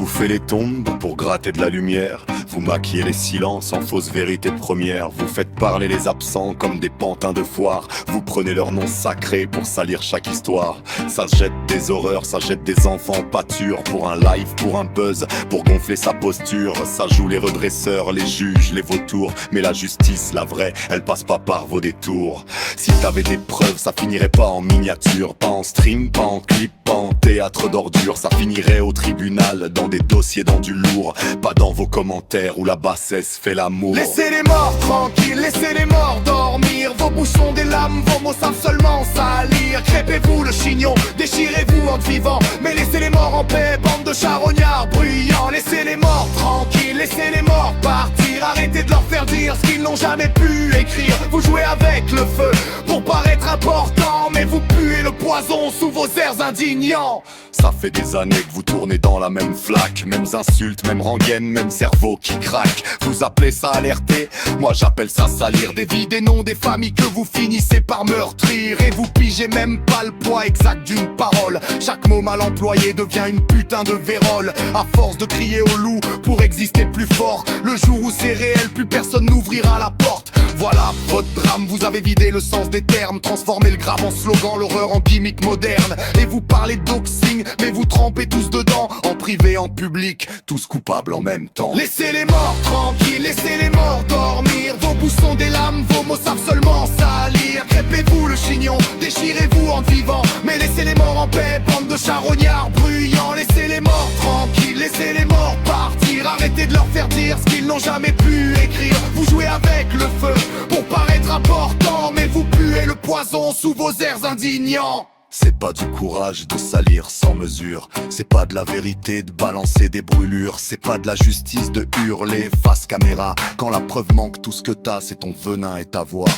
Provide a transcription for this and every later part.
bouffez les tombes pour gratter de la lumière. Vous maquillez les silences en fausse vérité première. Vous faites parler les absents comme des pantins de foire. Vous prenez leur nom sacré pour salir chaque histoire. Ça se jette des horreurs, ça jette des enfants en pâture. Pour un live, pour un buzz, pour gonfler sa posture. Ça joue les redresseurs, les juges, les vautours. Mais la justice, la vraie, elle passe pas par vos détours. Si t'avais des preuves, ça finirait pas en miniature. Pas en stream, pas en clip, pas en théâtre d'ordure. Ça finirait au tribunal, dans des dossiers, dans du lourd. Pas dans vos commentaires où la bassesse fait l'amour. Laissez les morts tranquilles, laissez les morts dormir. Vos bouches sont des lames, vos mots savent seulement salir. Crêpez-vous le chignon, déchirez-vous en vivant. Mais laissez les morts en paix, bande de charognards bruyants. Laissez les morts tranquilles, laissez les morts partir. Arrêtez de leur faire dire ce qu'ils n'ont jamais pu écrire. Vous jouez avec le feu pour paraître important, mais vous puez le poison sous vos airs indignants. Ça fait des années que vous tournez dans la même flaque. Mêmes insultes, même rengaine, même cerveau qui craque. Vous appelez ça alerter, moi j'appelle ça salir. Des vies, des noms, des familles que vous finissez par meurtrir. Et vous pigez même pas le poids exact d'une parole. Chaque mot mal employé devient une putain de vérole. À force de crier au loup pour exister plus fort, le jour où c'est réel, plus personne n'ouvrira la porte. Voilà votre drame, vous avez vidé le sens des termes. Transformé le grave en slogan, l'horreur en gimmick moderne. Et vous parlez de doxing, mais vous trempez tous dedans. En privé, en public, tous coupables en même temps. Laissez les morts tranquilles, laissez les morts dormir. Vos bouches sont des lames, vos mots savent seulement salir. Crêpez-vous le chignon, déchirez-vous en vivant. Mais laissez les morts en paix, bande de charognards bruyants. Laissez les morts tranquilles, laissez les morts partir. Arrêtez de leur faire dire ce qu'ils n'ont jamais pu écrire. Vous jouez avec le feu pour paraître important, mais vous puez le poison sous vos airs indignants. C'est pas du courage de salir sans mesure. C'est pas de la vérité de balancer des brûlures. C'est pas de la justice de hurler face caméra. Quand la preuve manque, tout ce que t'as c'est ton venin et ta voix.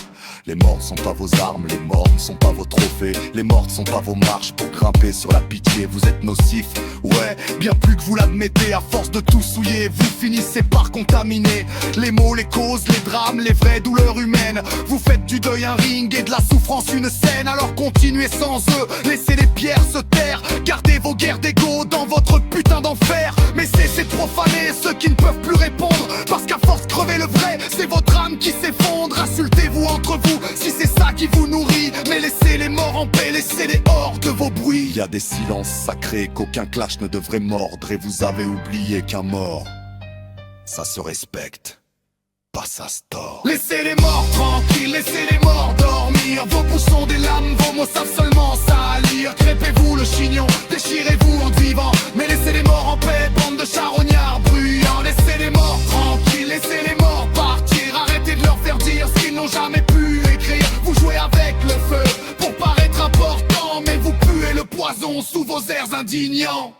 Les morts sont pas vos armes, les morts ne sont pas vos trophées. Les morts ne sont pas vos marches pour grimper sur la pitié. Vous êtes nocifs, ouais, bien plus que vous l'admettez. À force de tout souiller, vous finissez par contaminer les mots, les causes, les drames, les vraies douleurs humaines. Vous faites du deuil un ring et de la souffrance une scène. Alors continuez sans eux, laissez les pierres se taire. Gardez vos guerres d'ego dans votre putain d'enfer. Mais cessez de profaner ceux qui ne peuvent plus répondre. Parce qu'à force de crever le vrai, c'est votre âme qui s'effondre. Insultez-vous entre vous si c'est ça qui vous nourrit. Mais laissez les morts en paix, laissez-les hors de vos bruits. Il y a des silences sacrés qu'aucun clash ne devrait mordre. Et vous avez oublié qu'un mort, ça se respecte, pas ça se tord. Laissez les morts tranquilles, laissez les morts dormir. Vos bouches sont des lames, vos mots savent seulement salir. Crêpez-vous le chignon, déchirez-vous en vivant. Mais laissez les morts en paix, bande de charognards bruyants. Laissez les morts tranquilles, laissez les morts partir. Arrêtez de leur faire dire ce qu'ils n'ont jamais pu écrire. Vous jouez avec le feu pour paraître important, mais vous puez le poison sous vos airs indignants.